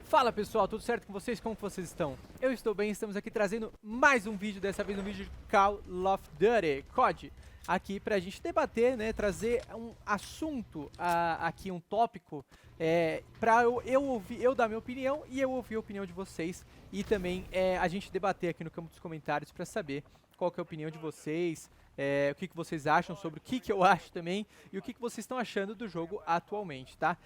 Fala pessoal, tudo certo com vocês? Como que vocês estão? Eu estou bem, estamos aqui trazendo mais um vídeo, dessa vez um vídeo de Call of Duty COD, aqui pra gente debater, né, trazer um assunto, aqui um tópico, pra eu dar minha opinião e eu ouvir a opinião de vocês e também a gente debater aqui no campo dos comentários pra saber qual que é a opinião de vocês, o que vocês acham sobre o que eu acho também e o que vocês estão achando do jogo atualmente, tá?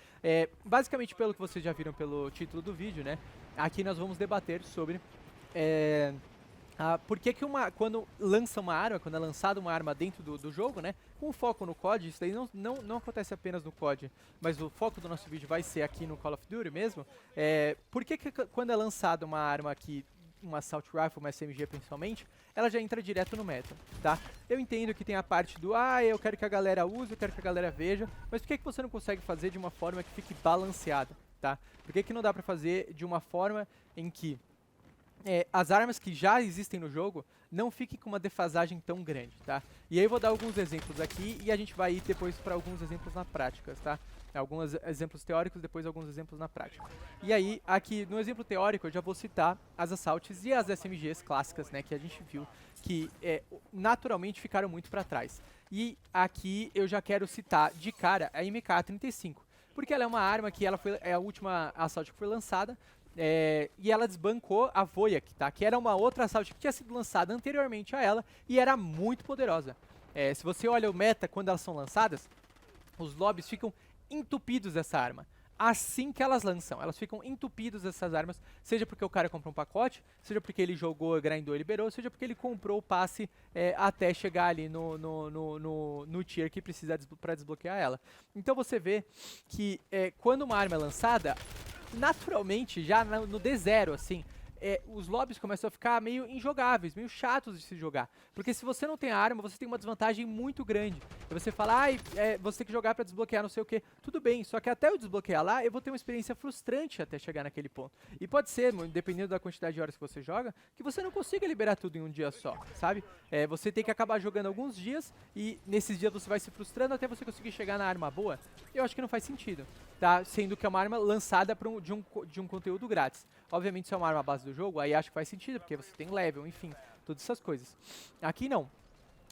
Basicamente, pelo que vocês já viram pelo título do vídeo, né? Aqui nós vamos debater sobre por que quando lança uma arma, quando é lançada uma arma dentro do jogo, né? Com foco no COD, isso daí não acontece apenas no COD, mas o foco do nosso vídeo vai ser aqui no Call of Duty mesmo. Por que quando é lançada uma arma aqui, uma Assault Rifle, uma SMG principalmente, ela já entra direto no meta, tá? Eu entendo que tem a parte do, eu quero que a galera use, eu quero que a galera veja, mas por que você não consegue fazer de uma forma que fique balanceada, tá? Por que não dá pra fazer de uma forma em que as armas que já existem no jogo não fiquem com uma defasagem tão grande, tá? E aí eu vou dar alguns exemplos aqui e a gente vai ir depois para alguns exemplos na prática, tá? Alguns exemplos teóricos, depois alguns exemplos na prática. E aí, aqui no exemplo teórico, eu já vou citar as Assaults e as SMGs clássicas, né, que a gente viu que naturalmente ficaram muito para trás. E aqui eu já quero citar de cara a MK35, porque ela é uma arma que ela é a última Assault que foi lançada, e ela desbancou a Voyak, tá? Que era uma outra Assault que tinha sido lançada anteriormente a ela e era muito poderosa. Se você olha o meta quando elas são lançadas, os lobbies ficam entupidos dessa arma. Assim que elas lançam, elas ficam entupidos dessas armas, seja porque o cara comprou um pacote, seja porque ele jogou, grindou e liberou, seja porque ele comprou o passe até chegar ali no tier que precisa para desbloquear ela. Então você vê que quando uma arma é lançada, naturalmente, já no D0, assim, os lobbies começam a ficar meio injogáveis, meio chatos de se jogar. Porque se você não tem a arma, você tem uma desvantagem muito grande. E você fala, você tem que jogar pra desbloquear não sei o que. Tudo bem, só que até eu desbloquear lá, eu vou ter uma experiência frustrante até chegar naquele ponto. E pode ser, dependendo da quantidade de horas que você joga, que você não consiga liberar tudo em um dia só, sabe? Você tem que acabar jogando alguns dias e nesses dias você vai se frustrando até você conseguir chegar na arma boa. Eu acho que não faz sentido, tá? Sendo que é uma arma lançada de um conteúdo grátis. Obviamente, se é uma arma base do jogo, aí acho que faz sentido, porque você tem level, enfim, todas essas coisas. Aqui não.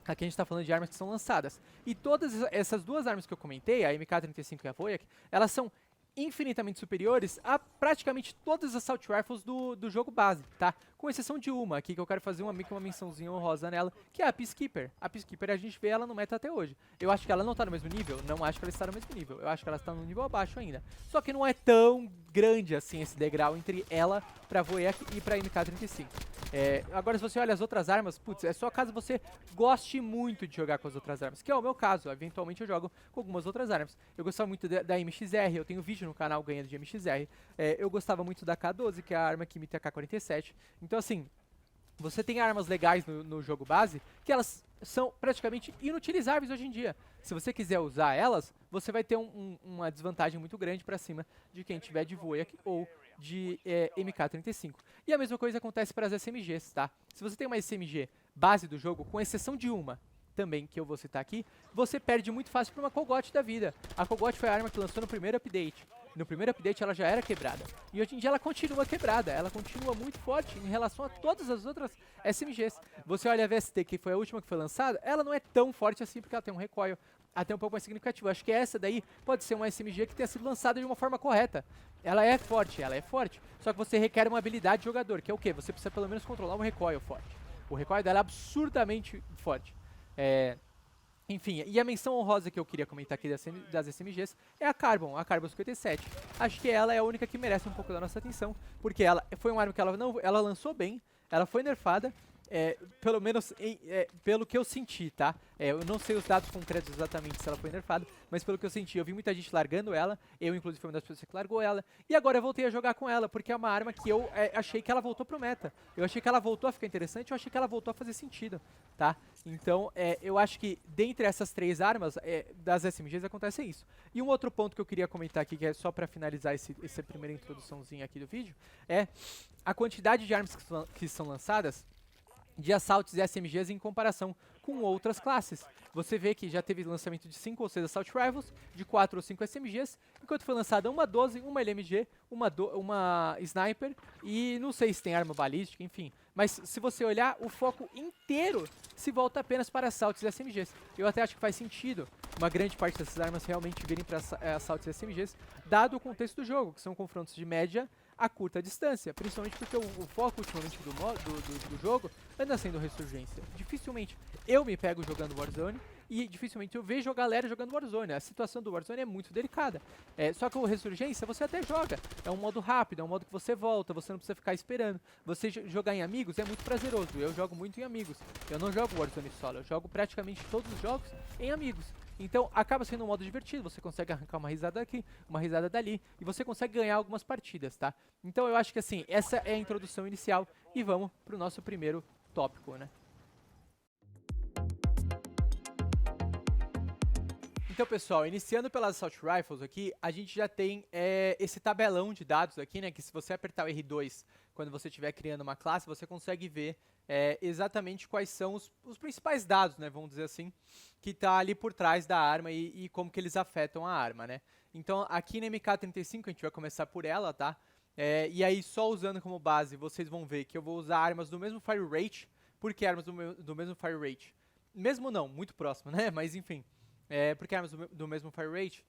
Aqui a gente tá falando de armas que são lançadas. E todas essas duas armas que eu comentei, a MK35 e a Voyak, elas são infinitamente superiores a praticamente todas as Assault Rifles do jogo base, tá? Com exceção de uma aqui, que eu quero fazer uma mençãozinha honrosa nela, que é a Peacekeeper. A Peacekeeper, a gente vê ela no meta até hoje. Eu acho que ela não tá no mesmo nível? Não acho que ela está no mesmo nível. Eu acho que ela está no nível abaixo ainda. Só que não é tão grande assim esse degrau entre ela pra Voyak e pra MK35. Agora, se você olha as outras armas, putz, é só caso você goste muito de jogar com as outras armas, que é o meu caso. Eventualmente eu jogo com algumas outras armas. Eu gostava muito da MXR, eu tenho vídeo no canal ganhando de MXR. Eu gostava muito da K12, que é a arma que imita a K47. Então, assim, você tem armas legais no jogo base que elas são praticamente inutilizáveis hoje em dia. Se você quiser usar elas, você vai ter uma desvantagem muito grande pra cima de quem tiver de Voyak ou de MK35. E a mesma coisa acontece para as SMGs, tá? Se você tem uma SMG base do jogo, com exceção de uma também, que eu vou citar aqui, você perde muito fácil para uma Kogot da vida. A Kogot foi a arma que lançou no primeiro update. No primeiro update ela já era quebrada. E hoje em dia ela continua quebrada. Ela continua muito forte em relação a todas as outras SMGs. Você olha a VST, que foi a última que foi lançada, ela não é tão forte assim porque ela tem um recoil até um pouco mais significativo. Acho que essa daí pode ser uma SMG que tenha sido lançada de uma forma correta. Ela é forte. Só que você requer uma habilidade de jogador, que é o quê? Você precisa pelo menos controlar um recoil forte. O recoil dela é absurdamente forte. Enfim, e a menção honrosa que eu queria comentar aqui das SMGs é a Carbon 57. Acho que ela é a única que merece um pouco da nossa atenção, porque ela foi uma arma que ela lançou bem, ela foi nerfada, pelo menos pelo que eu senti, tá? Eu não sei os dados concretos exatamente se ela foi nerfada, mas pelo que eu senti, eu vi muita gente largando ela, eu inclusive fui uma das pessoas que largou ela, e agora eu voltei a jogar com ela, porque é uma arma que eu achei que ela voltou pro meta. Eu achei que ela voltou a ficar interessante, eu achei que ela voltou a fazer sentido, tá? Então, eu acho que dentre essas três armas, das SMGs acontece isso. E um outro ponto que eu queria comentar aqui, que é só pra finalizar essa primeira introduçãozinha aqui do vídeo, é a quantidade de armas que são lançadas de Assaults e SMGs em comparação com outras classes. Você vê que já teve lançamento de 5 ou 6 Assault Rifles, de 4 ou 5 SMGs, enquanto foi lançada uma 12, uma LMG, uma Sniper, e não sei se tem arma balística, enfim. Mas se você olhar, o foco inteiro se volta apenas para Assaults e SMGs. Eu até acho que faz sentido uma grande parte dessas armas realmente virem para Assaults e SMGs, dado o contexto do jogo, que são confrontos de média a curta distância, principalmente porque o foco ultimamente do jogo anda sendo Ressurgência. Dificilmente eu me pego jogando Warzone e dificilmente eu vejo a galera jogando Warzone. A situação do Warzone é muito delicada. Só que o Ressurgência você até joga. É um modo rápido, é um modo que você volta, você não precisa ficar esperando. Você jogar em amigos é muito prazeroso. Eu jogo muito em amigos. Eu não jogo Warzone solo, eu jogo praticamente todos os jogos em amigos. Então acaba sendo um modo divertido, você consegue arrancar uma risada aqui, uma risada dali, e você consegue ganhar algumas partidas, tá? Então eu acho que assim, essa é a introdução inicial, e vamos pro nosso primeiro tópico, né? Então, pessoal, iniciando pelas Assault Rifles aqui, a gente já tem esse tabelão de dados aqui, né? Que se você apertar o R2 quando você estiver criando uma classe, você consegue ver exatamente quais são os principais dados, né? Vamos dizer assim, que tá ali por trás da arma e como que eles afetam a arma, né? Então, aqui na MK35, a gente vai começar por ela, tá? E aí, só usando como base, vocês vão ver que eu vou usar armas do mesmo fire rate. Por que armas do mesmo fire rate? Mesmo não, muito próximo, né? Mas enfim... porque armas do mesmo fire rate,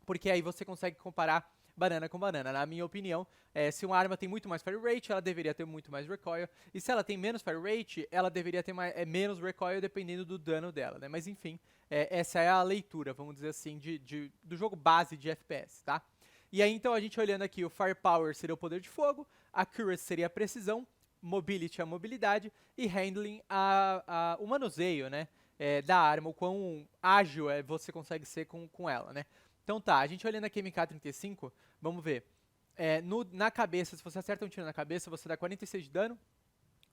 porque aí você consegue comparar banana com banana. Na minha opinião, se uma arma tem muito mais fire rate, ela deveria ter muito mais recoil, e se ela tem menos fire rate, ela deveria ter menos recoil dependendo do dano dela, né? Mas enfim, essa é a leitura, vamos dizer assim, do jogo base de FPS, tá? E aí então a gente olhando aqui, o Firepower seria o poder de fogo, Accuracy seria a precisão, Mobility a mobilidade e Handling o manuseio, né? Da arma, o quão ágil você consegue ser com ela, né? Então tá, a gente olhando aqui MK35, vamos ver. Na cabeça, se você acerta um tiro na cabeça, você dá 46 de dano.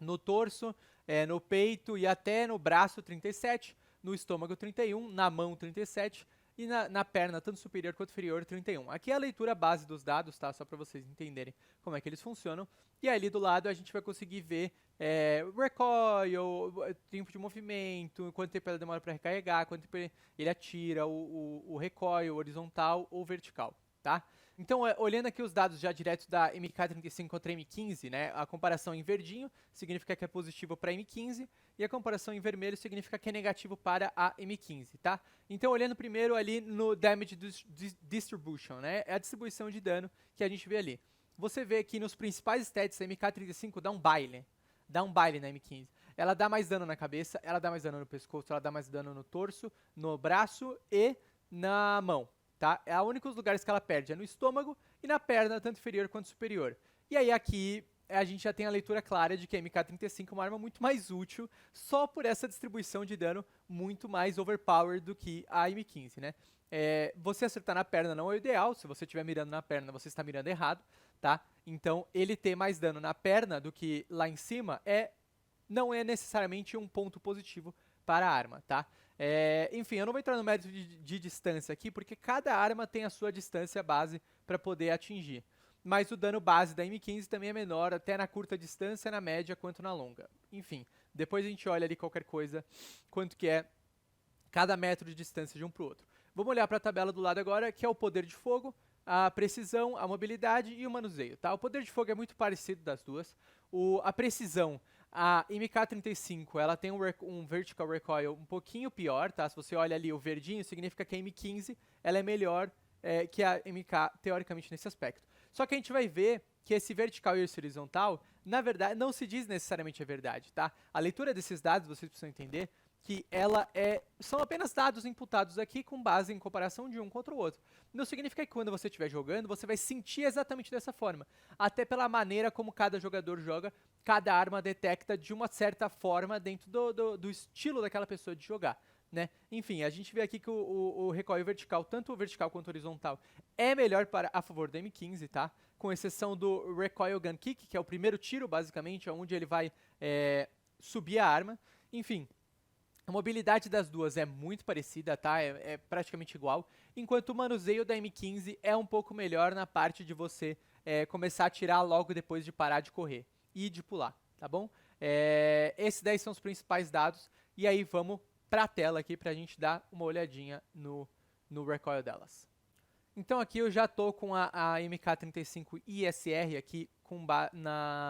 No torso, no peito e até no braço, 37. No estômago, 31. Na mão, 37. E na perna, tanto superior quanto inferior, 31. Aqui é a leitura base dos dados, tá? Só para vocês entenderem como é que eles funcionam. E ali do lado a gente vai conseguir ver recoil, tempo de movimento, quanto tempo ela demora para recarregar, quanto tempo ele atira, o recoil horizontal ou vertical, tá? Então, olhando aqui os dados já diretos da MK35 contra a M15, né? A comparação em verdinho significa que é positivo para a M15 e a comparação em vermelho significa que é negativo para a M15, tá? Então, olhando primeiro ali no Damage Distribution, né? É a distribuição de dano que a gente vê ali. Você vê que nos principais stats a MK35 dá um baile na M15. Ela dá mais dano na cabeça, ela dá mais dano no pescoço, ela dá mais dano no torso, no braço e na mão. Tá? É os únicos lugares que ela perde é no estômago e na perna, tanto inferior quanto superior. E aí aqui a gente já tem a leitura clara de que a MK35 é uma arma muito mais útil só por essa distribuição de dano muito mais overpowered do que a M15, né? Você acertar na perna não é o ideal, se você estiver mirando na perna você está mirando errado, tá? Então ele ter mais dano na perna do que lá em cima não é necessariamente um ponto positivo para a arma, tá? Enfim, eu não vou entrar no mérito de distância aqui, porque cada arma tem a sua distância base para poder atingir. Mas o dano base da M15 também é menor, até na curta distância, na média, quanto na longa. Enfim, depois a gente olha ali qualquer coisa, quanto que é cada metro de distância de um para o outro. Vamos olhar para a tabela do lado agora, que é o poder de fogo, a precisão, a mobilidade e o manuseio, tá? O poder de fogo é muito parecido das duas. A precisão... A MK35, ela tem um vertical recoil um pouquinho pior, tá? Se você olha ali o verdinho, significa que a M15 ela é melhor que a MK, teoricamente, nesse aspecto. Só que a gente vai ver que esse vertical e esse horizontal, na verdade, não se diz necessariamente a verdade, tá? A leitura desses dados, vocês precisam entender que são apenas dados imputados aqui com base em comparação de um contra o outro. Não significa que quando você estiver jogando, você vai sentir exatamente dessa forma. Até pela maneira como cada jogador joga, cada arma detecta de uma certa forma dentro do estilo daquela pessoa de jogar, né? Enfim, a gente vê aqui que o recoil vertical, tanto o vertical quanto o horizontal, é melhor a favor da M15, tá? Com exceção do recoil gun kick, que é o primeiro tiro, basicamente, onde ele vai subir a arma. Enfim... A mobilidade das duas é muito parecida, tá? É praticamente igual. Enquanto o manuseio da M15 é um pouco melhor na parte de você começar a atirar logo depois de parar de correr e de pular, tá bom? Esses daí são os principais dados E aí vamos para a tela aqui para a gente dar uma olhadinha no recoil delas. Então aqui eu já estou com a MK35 ISR aqui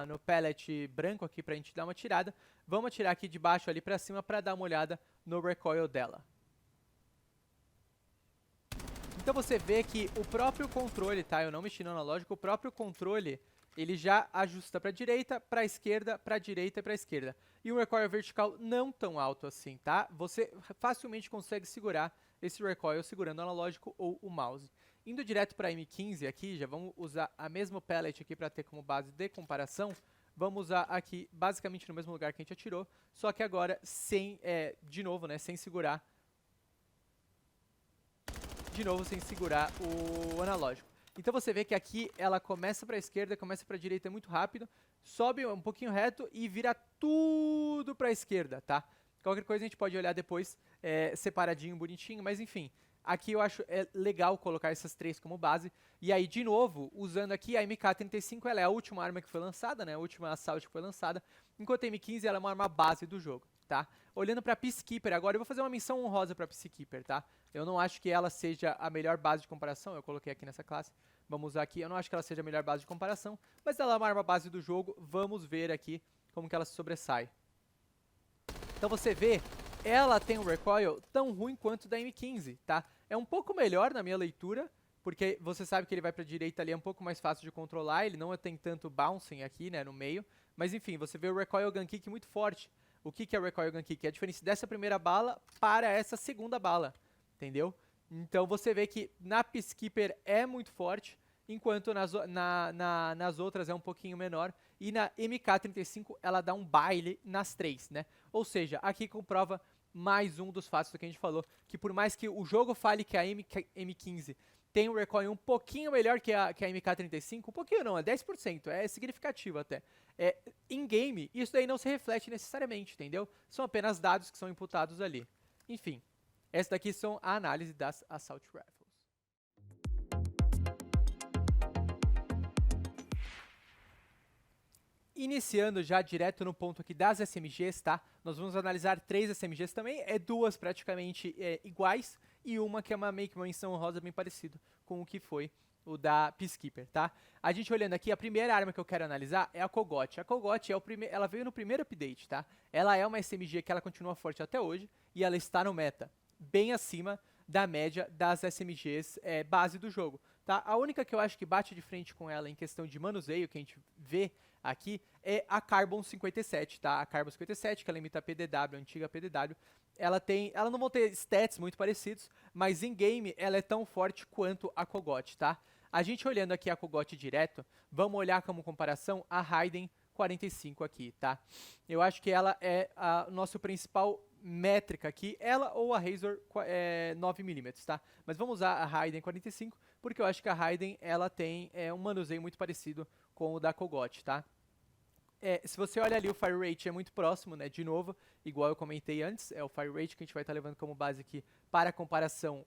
no pallet branco aqui para a gente dar uma tirada. Vamos atirar aqui de baixo ali para cima para dar uma olhada no recoil dela. Então você vê que o próprio controle, tá? Eu não mexi no analógico, o próprio controle ele já ajusta para direita, para esquerda, para direita e para esquerda. E um recoil vertical não tão alto assim, tá? Você facilmente consegue segurar esse recoil segurando o analógico ou o mouse. Indo direto para a M15 aqui, já vamos usar a mesma pallet aqui para ter como base de comparação. Vamos usar aqui basicamente no mesmo lugar que a gente atirou, só que agora sem, de novo, né, sem segurar. De novo, sem segurar o analógico. Então você vê que aqui ela começa para a esquerda, começa para a direita muito rápido, sobe um pouquinho reto e vira tudo para a esquerda, tá? Qualquer coisa a gente pode olhar depois separadinho, bonitinho, mas enfim. Aqui eu acho legal colocar essas três como base. E aí, de novo, usando aqui a MK35, ela é a última arma que foi lançada, né? A última Assault que foi lançada. Enquanto a M15 ela é uma arma base do jogo, tá? Olhando para Peacekeeper agora, eu vou fazer uma menção honrosa para Peacekeeper, tá? Eu não acho que ela seja a melhor base de comparação. Eu coloquei aqui nessa classe. Vamos usar aqui. Eu não acho que ela seja a melhor base de comparação, mas ela é uma arma base do jogo. Vamos ver aqui como que ela se sobressai. Então você vê, ela tem um recoil tão ruim quanto da M15, tá? É um pouco melhor na minha leitura, porque você sabe que ele vai pra direita ali, é um pouco mais fácil de controlar, ele não tem tanto bouncing aqui, né, no meio. Mas enfim, você vê o recoil gun kick muito forte. O que é o recoil gun kick? É a diferença dessa primeira bala para essa segunda bala, entendeu? Então você vê que na Peacekeeper é muito forte, enquanto nas outras é um pouquinho menor. E na MK35 ela dá um baile nas três, né? Ou seja, aqui comprova mais um dos fatos do que a gente falou, que por mais que o jogo fale que a M15 tem um recoil um pouquinho melhor que a MK35, um pouquinho não, é 10%, é significativo até. Em game, isso daí não se reflete necessariamente, entendeu? São apenas dados que são imputados ali. Enfim, essa daqui são a análise das Assault Rifles. Iniciando já direto no ponto aqui das SMGs, tá? Nós vamos analisar 3 SMGs também, duas praticamente iguais e uma que é meio que uma menção honrosa bem parecido com o que foi o da Peacekeeper, tá? A gente olhando aqui, a primeira arma que eu quero analisar é a Kogot. A Kogot ela veio no primeiro update, tá? Ela é uma SMG que ela continua forte até hoje e ela está no meta, bem acima da média das SMGs base do jogo, tá? A única que eu acho que bate de frente com ela em questão de manuseio, que a gente vê aqui, é a Carbon 57, tá? A Carbon 57, que ela imita a PDW, a antiga PDW, ela não vão ter stats muito parecidos, mas em game ela é tão forte quanto a Kogot, tá? A gente olhando aqui a Kogot direto, vamos olhar como comparação a Raiden 45 aqui, tá? Eu acho que ela é a nosso principal métrica aqui, ela ou a Razor 9mm, tá? Mas vamos usar a Raiden 45, porque eu acho que a Raiden, ela tem um manuseio muito parecido com o da Kogot, tá? Se você olha ali, o fire rate é muito próximo, né? De novo, igual eu comentei antes, é o fire rate que a gente vai estar levando como base aqui para a comparação,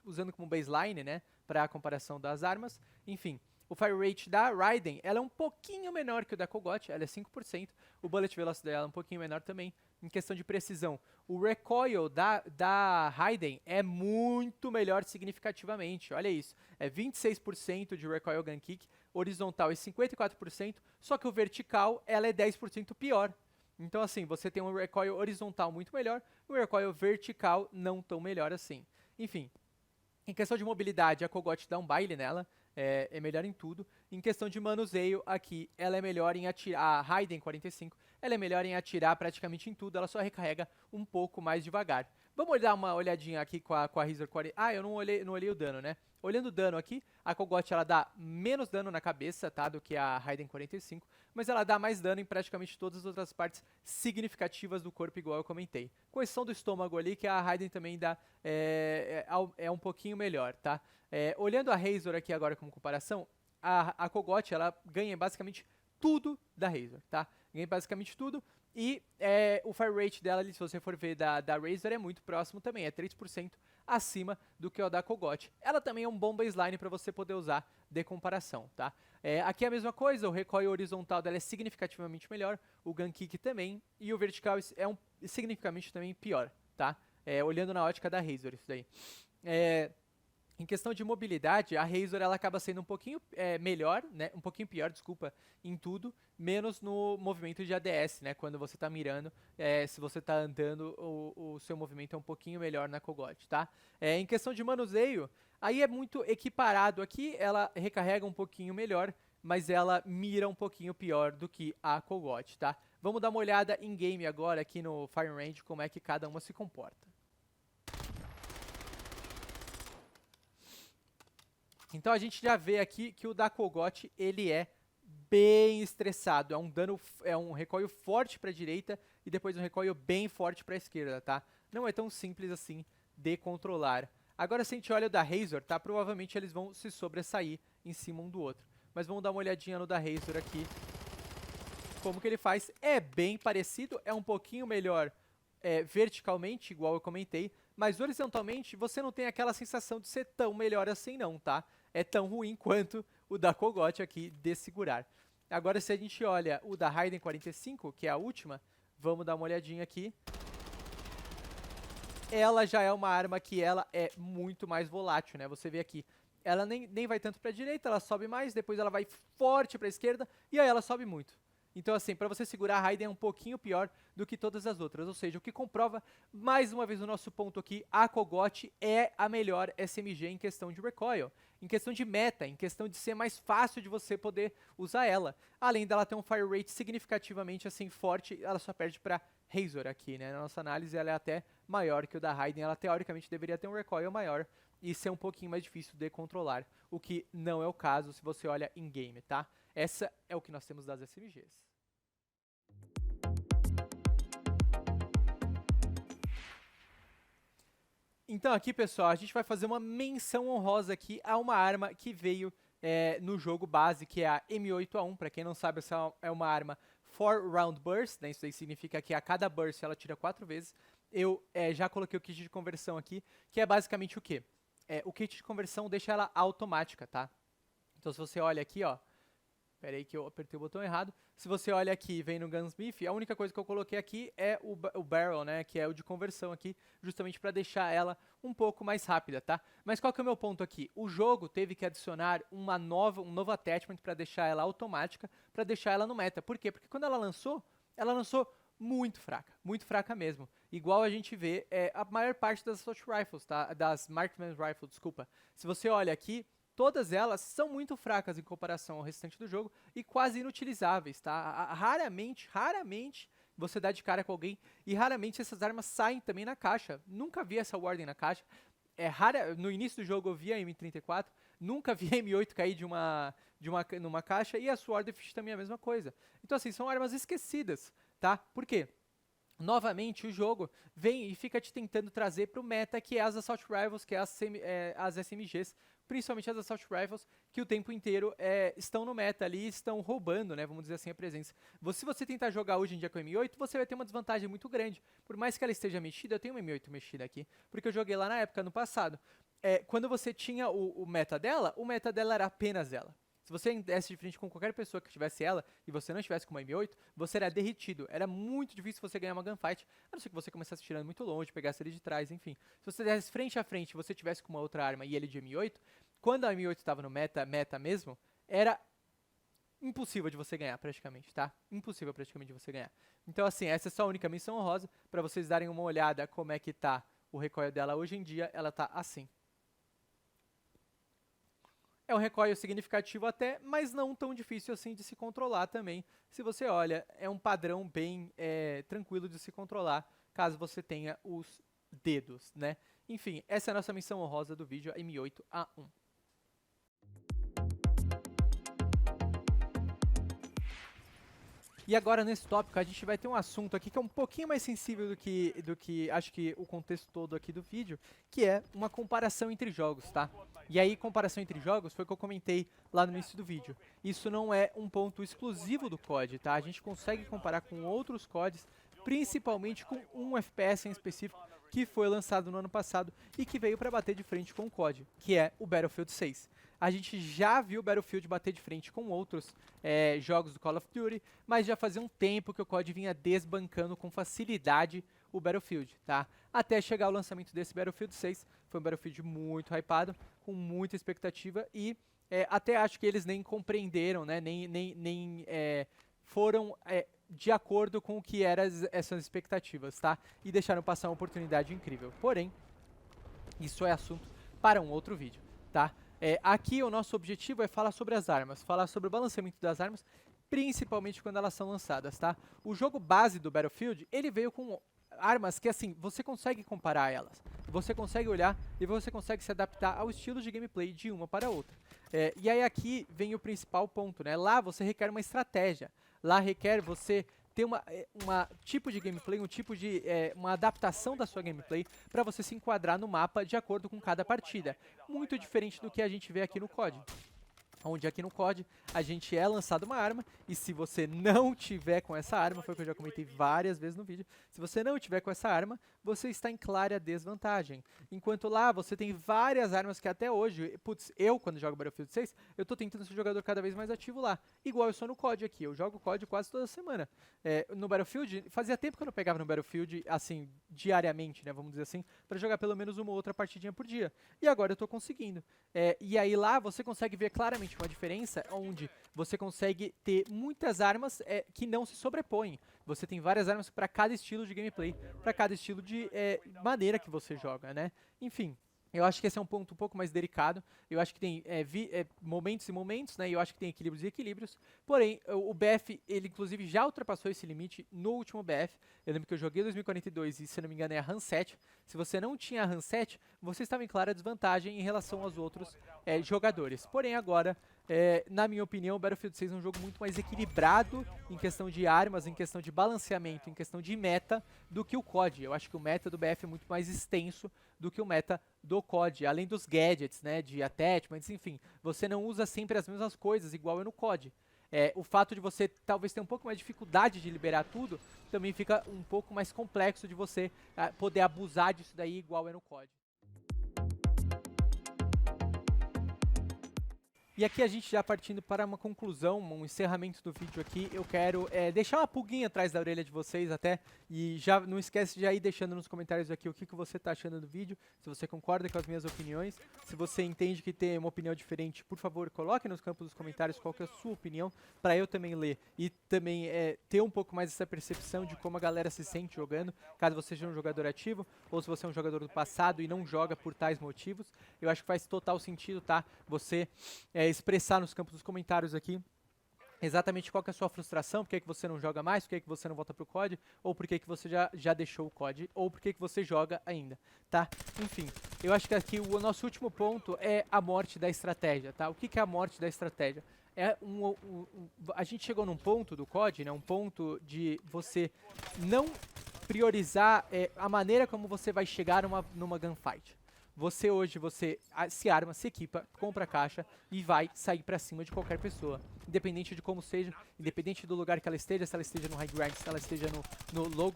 usando como baseline, né? Para a comparação das armas. Enfim, o fire rate da Raiden, ela é um pouquinho menor que o da Kogot, ela é 5%. O bullet velocity dela é um pouquinho menor também. Em questão de precisão, o recoil da Raiden é muito melhor significativamente. Olha isso, é 26% de recoil gun kick, horizontal é 54%, só que o vertical ela é 10% pior. Então assim, você tem um recoil horizontal muito melhor, e um recoil vertical não tão melhor assim. Enfim, em questão de mobilidade, a Kogot dá um baile nela, é melhor em tudo. Em questão de manuseio, aqui, ela é melhor em atirar, a Raiden 45, ela é melhor em atirar praticamente em tudo, ela só recarrega um pouco mais devagar. Vamos dar uma olhadinha aqui com a Razor 40. Ah, eu não olhei o dano, né? Olhando o dano aqui, a Kogot ela dá menos dano na cabeça, tá, do que a Raiden 45, mas ela dá mais dano em praticamente todas as outras partes significativas do corpo, igual eu comentei. Com exceção do estômago ali, que a Raiden também dá, é um pouquinho melhor, tá? Olhando a Razor aqui agora como comparação, a Kogot ela ganha basicamente tudo da Razer, tá? Ganha basicamente tudo. E o fire rate dela, ali, se você for ver da Razer, é muito próximo também, é 3% acima do que o da Kogot. Ela também é um bom baseline para você poder usar de comparação, tá? Aqui é a mesma coisa, o recoil horizontal dela é significativamente melhor, o gun kick também, e o vertical é significativamente também pior, tá? Olhando na ótica da Razer, isso daí. Em questão de mobilidade, a Razer ela acaba sendo um pouquinho melhor, né? Um pouquinho pior, desculpa, em tudo, menos no movimento de ADS, né? Quando você está mirando, se você está andando, o seu movimento é um pouquinho melhor na Kogot, tá? Em questão de manuseio, aí é muito equiparado aqui, ela recarrega um pouquinho melhor, mas ela mira um pouquinho pior do que a Kogot, tá? Vamos dar uma olhada em game agora aqui no Firing Range, como é que cada uma se comporta. Então a gente já vê aqui que o da Kogot ele é bem estressado, é um recoil forte para a direita e depois um recoil bem forte para a esquerda, tá? Não é tão simples assim de controlar. Agora se a gente olha o da Razer, tá? Provavelmente eles vão se sobressair em cima um do outro. Mas vamos dar uma olhadinha no da Razer aqui. Como que ele faz? É bem parecido, é um pouquinho melhor verticalmente, igual eu comentei, mas horizontalmente você não tem aquela sensação de ser tão melhor assim não, tá? É tão ruim quanto o da Kogot aqui de segurar. Agora se a gente olha o da Raiden 45, que é a última, vamos dar uma olhadinha aqui. Ela já é uma arma que ela é muito mais volátil, né? Você vê aqui, ela nem vai tanto para a direita, ela sobe mais, depois ela vai forte para a esquerda e aí ela sobe muito. Então, assim, para você segurar a Raiden é um pouquinho pior do que todas as outras. Ou seja, o que comprova, mais uma vez, o nosso ponto aqui, a Kogot é a melhor SMG em questão de recoil, em questão de meta, em questão de ser mais fácil de você poder usar ela. Além dela ter um fire rate significativamente, assim, forte, ela só perde para Razer aqui, né? Na nossa análise, ela é até maior que o da Raiden. Ela, teoricamente, deveria ter um recoil maior e ser um pouquinho mais difícil de controlar, o que não é o caso se você olha em game, tá? Essa é o que nós temos das SMGs. Então aqui, pessoal, a gente vai fazer uma menção honrosa aqui a uma arma que veio no jogo base, que é a M8A1. Para quem não sabe, essa é uma arma 4-round burst, né? Isso aí significa que a cada burst ela tira 4 vezes. Eu já coloquei o kit de conversão aqui, que é basicamente o quê? O kit de conversão deixa ela automática, tá? Então se você olha aqui, ó, pera aí que eu apertei o botão errado. Se você olha aqui e vem no Gunsmith, a única coisa que eu coloquei aqui é o barrel, né, que é o de conversão aqui, justamente para deixar ela um pouco mais rápida, tá? Mas qual que é o meu ponto aqui? O jogo teve que adicionar um novo attachment para deixar ela automática, para deixar ela no meta. Por quê? Porque quando ela lançou muito fraca mesmo. Igual a gente vê a maior parte das assault rifles, tá? Das marksman rifles, desculpa. Se você olha aqui, todas elas são muito fracas em comparação ao restante do jogo e quase inutilizáveis, tá? Raramente você dá de cara com alguém e raramente essas armas saem também na caixa. Nunca vi essa Warden na caixa. No início do jogo eu vi a M34, nunca vi a M8 cair numa caixa e a Swordfish também é a mesma coisa. Então assim, são armas esquecidas, tá? Por quê? Novamente, o jogo vem e fica te tentando trazer para o meta, que é as Assault Rifles, que é as SMGs, principalmente as Assault Rifles, que o tempo inteiro estão no meta ali, estão roubando, né, vamos dizer assim, a presença. Se você tentar jogar hoje em dia com a M8, você vai ter uma desvantagem muito grande. Por mais que ela esteja mexida, eu tenho uma M8 mexida aqui, porque eu joguei lá na época, no passado. Quando você tinha o meta dela era apenas ela. Se você desse de frente com qualquer pessoa que tivesse ela e você não estivesse com uma M8, você era derretido. Era muito difícil você ganhar uma gunfight, a não ser que você começasse tirando muito longe, pegasse ele de trás, enfim. Se você desse frente a frente e você tivesse com uma outra arma e ele de M8, quando a M8 estava no meta mesmo, era impossível de você ganhar praticamente, tá? Impossível praticamente de você ganhar. Então assim, essa é só a única menção honrosa, para vocês darem uma olhada como é que tá o recoil dela hoje em dia, ela tá assim. É um recoil significativo até, mas não tão difícil assim de se controlar também. Se você olha, é um padrão bem tranquilo de se controlar, caso você tenha os dedos, né? Enfim, essa é a nossa missão honrosa do vídeo, a M8A1. E agora, nesse tópico, a gente vai ter um assunto aqui que é um pouquinho mais sensível do que acho que o contexto todo aqui do vídeo, que é uma comparação entre jogos, tá? E aí, comparação entre jogos, foi o que eu comentei lá no início do vídeo. Isso não é um ponto exclusivo do COD, tá? A gente consegue comparar com outros CODs, principalmente com um FPS em específico, que foi lançado no ano passado e que veio para bater de frente com o COD, que é o Battlefield 6. A gente já viu o Battlefield bater de frente com outros jogos do Call of Duty, mas já fazia um tempo que o COD vinha desbancando com facilidade o Battlefield, tá? Até chegar o lançamento desse Battlefield 6, foi um Battlefield muito hypado, com muita expectativa e até acho que eles nem compreenderam, né? Nem foram de acordo com o que eram essas expectativas, tá? E deixaram passar uma oportunidade incrível. Porém, isso é assunto para um outro vídeo, tá? Aqui o nosso objetivo é falar sobre as armas, falar sobre o balanceamento das armas, principalmente quando elas são lançadas, tá? O jogo base do Battlefield, ele veio com armas que, assim, você consegue comparar elas. Você consegue olhar e você consegue se adaptar ao estilo de gameplay de uma para outra. E aí aqui vem o principal ponto, né? Lá você requer uma estratégia. Lá requer você ter uma tipo de gameplay, uma adaptação da sua gameplay para você se enquadrar no mapa de acordo com cada partida. Muito diferente do que a gente vê aqui no COD. Onde aqui no COD a gente é lançado uma arma e se você não tiver com essa arma, foi o que eu já comentei várias vezes no vídeo, se você não tiver com essa arma, você está em clara desvantagem. Enquanto lá você tem várias armas que até hoje, putz, eu quando jogo Battlefield 6, eu tô tentando ser um jogador cada vez mais ativo lá. Igual eu sou no COD aqui, eu jogo COD quase toda semana. No Battlefield, fazia tempo que eu não pegava no Battlefield, assim, diariamente, né, vamos dizer assim, pra jogar pelo menos uma ou outra partidinha por dia. E agora eu tô conseguindo. E aí lá você consegue ver claramente uma diferença onde você consegue ter muitas armas que não se sobrepõem. Você tem várias armas para cada estilo de gameplay, para cada estilo de maneira que você joga, né? Enfim, eu acho que esse é um ponto um pouco mais delicado. Eu acho que tem momentos e momentos, né? E eu acho que tem equilíbrios e equilíbrios. Porém, o BF, ele inclusive já ultrapassou esse limite no último BF. Eu lembro que eu joguei 2042 e, se não me engano, é a RAM 7. Se você não tinha a RAM 7, você estava em clara desvantagem em relação aos outros jogadores. Porém, agora, na minha opinião, o Battlefield 6 é um jogo muito mais equilibrado em questão de armas, em questão de balanceamento, em questão de meta, do que o COD. Eu acho que o meta do BF é muito mais extenso do que o meta do COD, além dos gadgets, né, de attachments, enfim, você não usa sempre as mesmas coisas, igual é no COD. O fato de você talvez ter um pouco mais de dificuldade de liberar tudo, também fica um pouco mais complexo de você poder abusar disso daí, igual é no COD. E aqui a gente já partindo para uma conclusão, um encerramento do vídeo aqui, eu quero deixar uma pulguinha atrás da orelha de vocês até, e já não esquece de já ir deixando nos comentários aqui o que você está achando do vídeo, se você concorda com as minhas opiniões, se você entende que tem uma opinião diferente, por favor, coloque nos campos dos comentários qual que é a sua opinião, para eu também ler e também ter um pouco mais essa percepção de como a galera se sente jogando, caso você seja um jogador ativo, ou se você é um jogador do passado e não joga por tais motivos. Eu acho que faz total sentido, tá? Você expressar nos campos dos comentários aqui exatamente qual que é a sua frustração, por que você não joga mais, por que você não volta pro COD, ou por que você já deixou o COD, ou por que você joga ainda, tá? Enfim, eu acho que aqui o nosso último ponto é a morte da estratégia, tá? O que é a morte da estratégia? A gente chegou num ponto do COD, né, um ponto de você não priorizar a maneira como você vai chegar numa gunfight. Você hoje, se arma, se equipa, compra a caixa e vai sair pra cima de qualquer pessoa. Independente de como seja, independente do lugar que ela esteja, se ela esteja no high ground, se ela esteja no low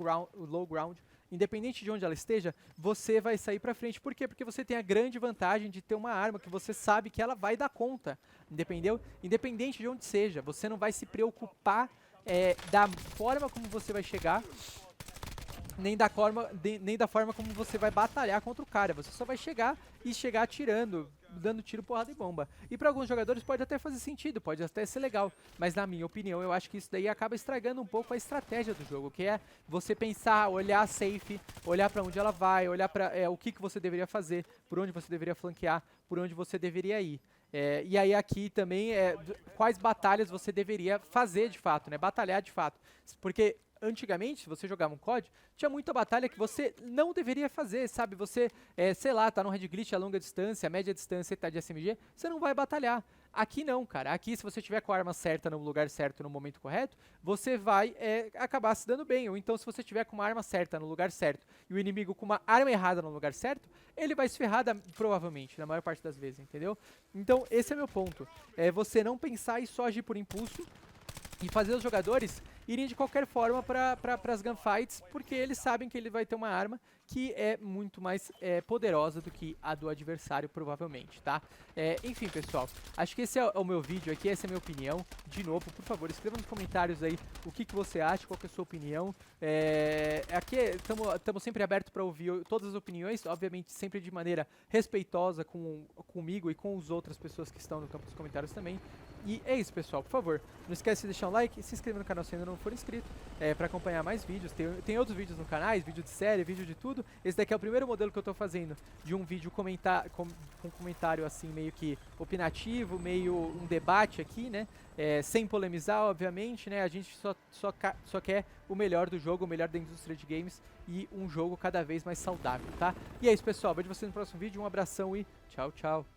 ground, independente de onde ela esteja, você vai sair pra frente. Por quê? Porque você tem a grande vantagem de ter uma arma que você sabe que ela vai dar conta, entendeu? Independente de onde seja, você não vai se preocupar da forma como você vai chegar, nem da forma como você vai batalhar contra o cara. Você só vai chegar atirando, dando tiro, porrada e bomba. E para alguns jogadores pode até fazer sentido, pode até ser legal, mas na minha opinião eu acho que isso daí acaba estragando um pouco a estratégia do jogo, que é você pensar, olhar a safe, olhar para onde ela vai, olhar para o que você deveria fazer, por onde você deveria flanquear, por onde você deveria ir. E aí aqui também quais batalhas você deveria fazer de fato, né? Batalhar de fato. Porque antigamente, se você jogava um COD, tinha muita batalha que você não deveria fazer, sabe? Você, sei lá, tá no red glitch a longa distância, a média distância e tá de SMG, você não vai batalhar. Aqui não, cara. Aqui, se você tiver com a arma certa no lugar certo no momento correto, você vai acabar se dando bem. Ou então, se você tiver com uma arma certa no lugar certo e o inimigo com uma arma errada no lugar certo, ele vai se ferrar provavelmente, na maior parte das vezes, entendeu? Então, esse é meu ponto. É você não pensar e só agir por impulso e fazer os jogadores irem de qualquer forma para as gunfights, porque eles sabem que ele vai ter uma arma que é muito mais poderosa do que a do adversário, provavelmente, tá? Enfim, pessoal, acho que esse é o meu vídeo aqui, essa é a minha opinião. De novo, por favor, escreva nos comentários aí o que você acha, qual que é a sua opinião. Aqui estamos sempre abertos para ouvir todas as opiniões, obviamente sempre de maneira respeitosa comigo e com as outras pessoas que estão no campo dos comentários também. E é isso, pessoal. Por favor, não esquece de deixar um like e se inscrever no canal se ainda não for inscrito, para acompanhar mais vídeos. Tem outros vídeos no canal, vídeo de série, vídeo de tudo. Esse daqui é o primeiro modelo que eu tô fazendo de um vídeo com comentário assim, meio que opinativo, meio um debate aqui, né? Sem polemizar, obviamente, né? A gente só quer o melhor do jogo, o melhor da indústria de games e um jogo cada vez mais saudável, tá? E é isso, pessoal. Vejo vocês no próximo vídeo. Um abração e tchau, tchau.